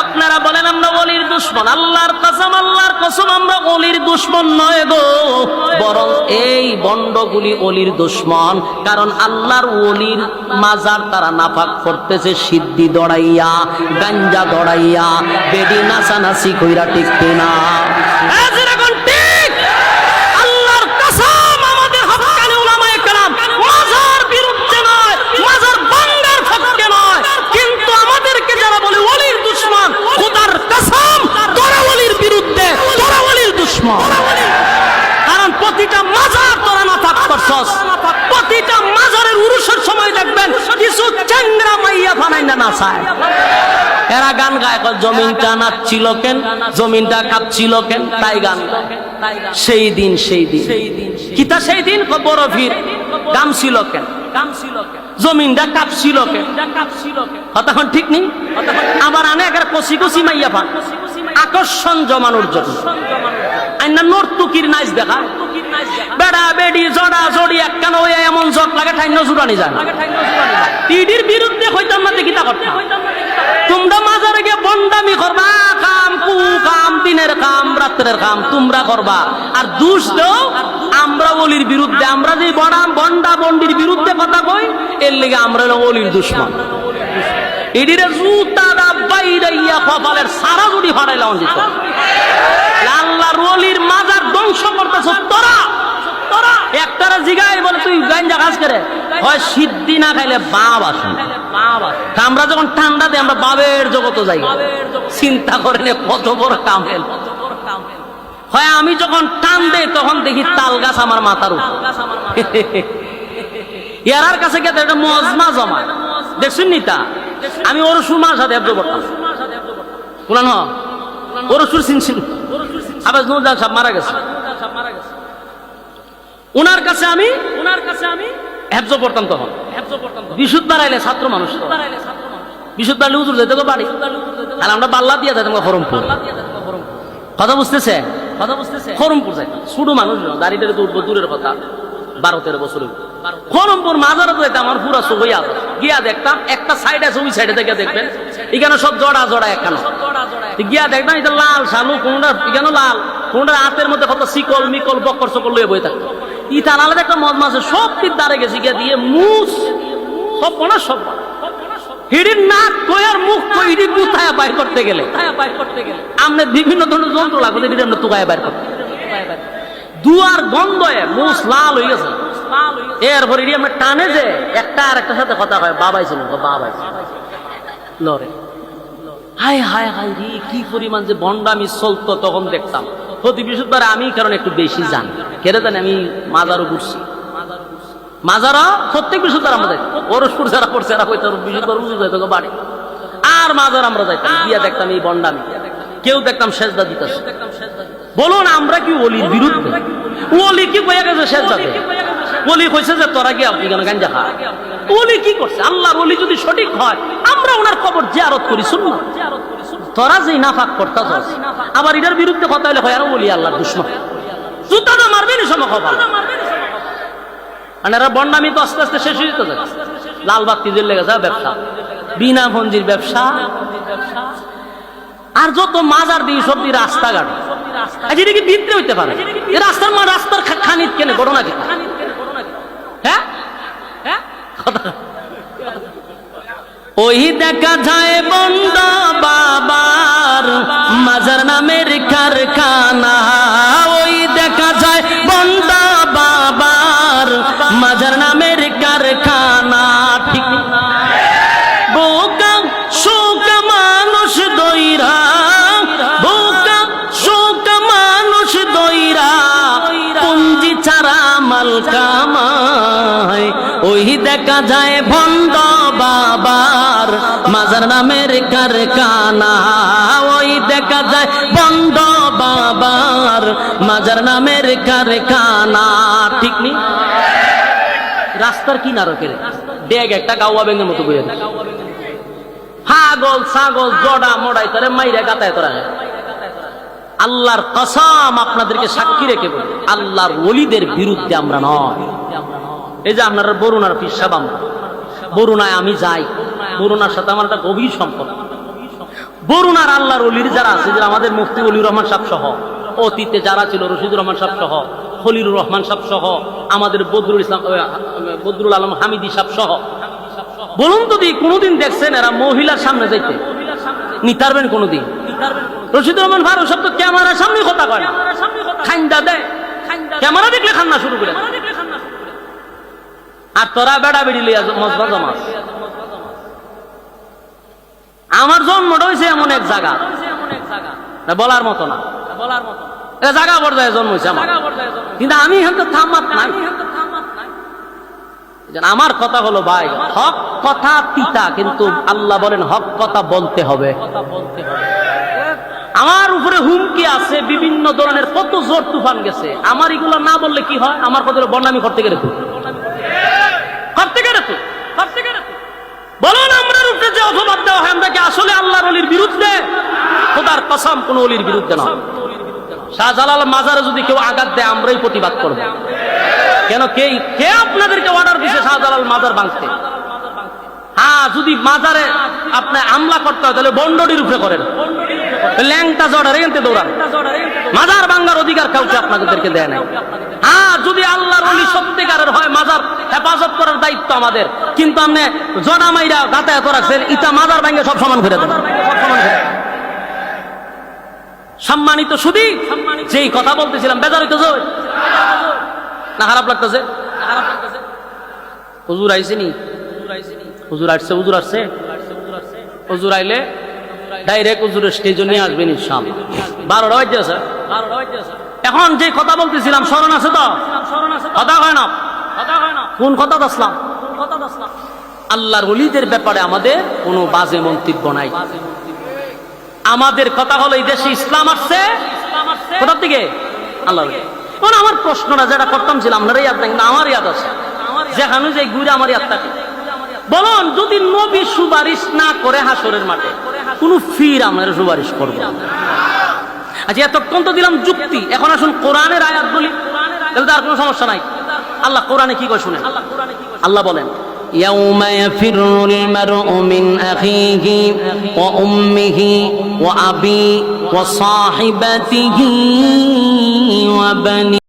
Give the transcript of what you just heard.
আপনারা বলেন আমরা ওলির দুশমন, আল্লাহর কসম আমরা ওলির দুশমন নয় গো, বরং এই বন্ডগুলি ওলির দুশমন। কারণ আল্লাহর ওলির মাজার তারা নাপাক করতেছে সিদ্ধি দড়াইয়া, গাঞ্জা দড়াইয়া, বেডি নাচানাচি কইরা, ঠিক কিনা? কারণ প্রতিটা মাজার তোরা নাপাক করছস, প্রতিটা মাজারের উরুসের সময় দেখবেন কিছু চ্যাংরা মাইয়া ফানাই না নাচায়, এরা গান গায়, জমিনটা নাচছিল কেন, জমিনটা কাঁপছিল কেন, তাই গান গায়। সেই দিন কিতা, সেই দিন বড় ভিড়, গাম ছিল কেন, জমিনটা কাঁপছিল কেন, তখন ঠিক নেই। আবার আনে একের কষি কষি মাইয়া ফান আকর্ষণ জমানোর জন্য, নর্তুকির নাচ দেখা, বেড়া বেড়ি জড়া জড়ি একখান ওই এমন জট লাগে ঠাইন জুড়ানি যায়। ইডির বিরুদ্ধে হইতাম না, দেখি তা করতাম। তোমরা মাজারে গিয়ে বন্ডামি করবা, কাম কু কাম, দিনের কাম রাত্রের কাম তোমরা করবা, আর দোষ দাও আমরা ওলির বিরুদ্ধে। আমরা যে বন্ডা বন্ডির বিরুদ্ধে কথা কই, এর লেগে আমরা ওলির দুশমন। এডিরে জুতাটা বাইরাইয়া কপালের সারা জুড়ি ফাড়াইলাম যেত। আল্লাহর ওলির মাজার ধ্বংস করতেছ তোরা। একটারা জিগাই বলে তুই গাঞ্জা কাজ করে, হয় সিদ্ধি না খাইলে বাপ আসে। আমরা যখন ঠান্ডা দেয় আমরা বাবের জগতে যাই, চিন্তা করেন কত বড় কামেল। হয় আমি যখন টান দেই তখন দেখি তাল গাছ আমার মাথার উপর, ইয়ার কাছে গিয়ে একটা মজমা জমায়, দেখছেন নি তা? আমি ওর সুমার সাথে হেফজ করতাম, বলেন ওর সুর চিনছেন? আবাস নৌজান সাহেব মারা গেছে, ওনার কাছে আমি হেফজ পড়তাম। তখন বিশুদ্ধ আইলে ছাত্র মানুষ, বিশুদ্ধ আইলে উজুর যেতে বাড়ি, আর আমরা বাল্লা দিয়ে যাইতাম হরমপুর। কথা বুঝতেছে? হরমপুর যাইতাম, ছোট মানুষ, দাঁড়িয়ে দূরের কথা, 12-13 বছরের। হরমপুর মাজারে যাইতাম, আমার পুরা সবই আছে, গিয়া দেখতাম একটা সাইড আছে, ওই সাইডে থেকে দেখবেন এখানে সব জড়া একখানে গিয়া দেখতাম, এটা লাল শালু, কোনটা এখানে লাল, কোনটা হাতের মধ্যে কত শিকল মিকল বক্কর সকল লইয়া বই থাকতো। ইতান আলাদা একটা মজমা আছে, সব তীর দ্বারে গেছি গিয়া দিয়ে মুস সব না সব হিড়ির নাক কয়ার মুখ কইডি গুথায়া বাইর করতে গেলে আমনে বিভিন্ন ধরনের যন্ত্র লাগবে, এটা আমরা তুগায়া বাইর করতে, দুয়ার বন্ধ হয়ে মুস লাল হয়ে গেছে। এরপর এটি আমরা টানে যে একটা আর একটা সাথে কথা হয়, বাবাই ছিল লড়ে। হায় হায় হায় রে, কি পরিমাণ যে বন্ডামি চলতো তখন দেখতাম। প্রতি বৃহস্পতিবার আমি কারণ একটু বেশি জানি, কেড়ে জানি আমি মাজারও ঘুরছি, মাজারা প্রত্যেক বৃহস্পতিবার আমরা যাইতাম। ওরসপুর যারা পড়ছে এরা হয়তো বৃহস্পতিবার উজু যাইতো বাড়ি, আর মাজার আমরা যাইতাম, গিয়া দেখতাম এই বন্ডামি। কেউ দেখতাম সেজদা দিতেছে। বলুন আমরা কি ওলির বিরুদ্ধে? ওলি কি কয়ে গেছে সেজদা দে? ওলি কইছে যে তোরা কি আপনি কেন গাঞ্জা খা? ওলি কি করছে? আল্লাহর ওলি যদি সঠিক হয় আমরা ওনার কবর জিয়ারত করি, শুনুন তোরা যেই নাফাক করতাছস, আবার এটার বিরুদ্ধে কথা হইলে হয় আর ওলি আল্লাহর দুশমন, জুতাটা মারবেন সময় খবর। এরা বন্ডামি তো আস্তে আস্তে শেষ হয়ে যেতে যায়। লাল বাতি জ্বলে গেছে ব্যবসা, বিনা ভঞ্জির ব্যবসা, আর যত মাজার দিয়ে সব দিয়ে রাস্তাঘাট, যেটা কি ভিতরে হইতে পারে রাস্তার খানিত কেনে ঘটনা কি? হ্যাঁ, ওই দেখা যায় বন্ড বাবার মাজার নামের কারখানা, ওই দেখা যায় বন্ড বাবার মাজার নামের কারখানা। ঠিক বোকা শোকা মানুষ দইরা, বোকা শোকা মানুষ দইরা, পুঞ্জি ছাড়া মাল কামায়। ওই দেখা যায় ভণ্ড বাবার মাজার নামের কারখানা, ওই দেখা যায় ভণ্ড বাবার মাজার নামের কারখানা। ঠিক নি? রাস্তার কি নারকের ডেগ একটা গাওয়া ব্যাঙের মতো বইয়া দিচ্ছে, হাগল ছাগল জড়া মোড়াই তারে মাইরা গাতায় তোরা। আল্লাহর কসম আপনাদেরকে সাক্ষী রেখে বলি, আল্লাহর ওলিদের বিরুদ্ধে আমরা নয়। এই যে আপনারা বরুণার পীর সাহেব, আমরা বরুণায় আমি যাই, বরুণার সাথে আমার একটা গভীর সম্পর্ক। বরুণার আল্লাহর ওলির যারা আছে, যারা আমাদের মুফতি ওলিউর রহমান সাহেব সহ, অতীতে যারা ছিল রশিদুর রহমান সাহেব সহ, খলিলুর রহমান সাহেব সহ, আমাদের বদরুল আলম হামিদি সাহেব সহ, বলুন তো দি কোনদিন দেখছেন এরা মহিলার সামনে যাইতে নিতারবেন? কোনদিন রশিদুর রহমান ফারুক সাহেব তো ক্যামেরার সামনে কথা কয় না, খাইন্দা দেয়, ক্যামেরা দেখলে খান্না শুরু করে। আর তোরা বেড়া বেড়ি লিয়া মজবা জমাস। আমার জন্মটা হয়েছে এমন এক জায়গা বলার মতো না, জায়গা পর্যায়ে জন্ম হয়েছে আমার, কিন্তু আমি হয়তো থামাত নাই। আমার কথা হলো ভাই, হক কথা তিতা, কিন্তু আল্লাহ বলেন হক কথা বলতে হবে। আমার উপরে হুমকি আছে বিভিন্ন ধরনের, কত জোর তুফান গেছে, আমার এগুলো না বললে কি হয়? আমার কথা বন্যামি করতে গেলে তো বলুন, আমরা উপরে যে অপবাদ দেওয়া হয়, আমরা কি আসলে আল্লাহর ওলির বিরুদ্ধে? খোদার কসম, কোন ওলির বিরুদ্ধে না। শাহজালাল মাজারে যদি কেউ আঘাত দেয়, আমরাই প্রতিবাদ করব। কেন? কে আপনাদেরকে অর্ডার দিছে শাহজালাল মাজার ভাঙতে? হ্যাঁ, যদি মাজারে আপনি হামলা করতে হয় তাহলে বন্ডটির উপরে করেন, ল্যাংটা জড়ারে এনতে দৌড়ান। মাজার ভাঙার অধিকার কাউকে আপনাদেরকে দেয় নাই। হ্যাঁ, যদি আল্লাহর ওলি সত্যিকারের হয়, মাজার হেফাজত করার দায়িত্ব আমাদের, কিন্তু আপনি জনা মাইরা গাতায়াত রাখছেন, ইটা মাজার ভাঙে সব সমান করে দেন। সম্মানিত শুধু যেই কথা বলতেছিলাম, বেজার হইতেছে না? খারাপ লাগতেছে? হুজুর আইসেনি, হুজুর আসছে, হুজুর আসছে, হুজুর আইলে ডাইরেক্ট হুজুরের স্টেজে নিয়ে আসবেন ইনশাআল্লাহ। 12টা বাজে আছে। এখন যে কথা বলতেছিলাম স্মরণ আছে তো? কথা হয় না? কোন কথা দসলাম? আল্লাহর ওলিদের ব্যাপারে আমাদের কোনো বাজে মন্তব্য নাই। আমাদের কথা হলো এই দেশে ইসলাম আসছে কোথা থেকে? আল্লাহ। এখন আমার প্রশ্নটা যেটা করতাম ছিল, আপনারা ইয়াদ নাই, কিন্তু আমার ইয়াদ আছে, যেখানে যে ঘুরে আমার ইয়াদ থাকে। বলুন, যদি নবী সুপারিশ না করে হাসরের মাঠে, কোন ফির আমরা সুপারিশ করবো? আচ্ছা, এতক্ষণ তো দিলাম যুক্তি, এখন আসুন কোরআনের আয়াত বলি, তাহলে তো আর কোনো সমস্যা নাই। আল্লাহ কোরআনে কি কয় শুনেন। আল্লাহ বলেন, يوم يفر المرء من أخيه وأمه وأبيه وصاحبته وبنيه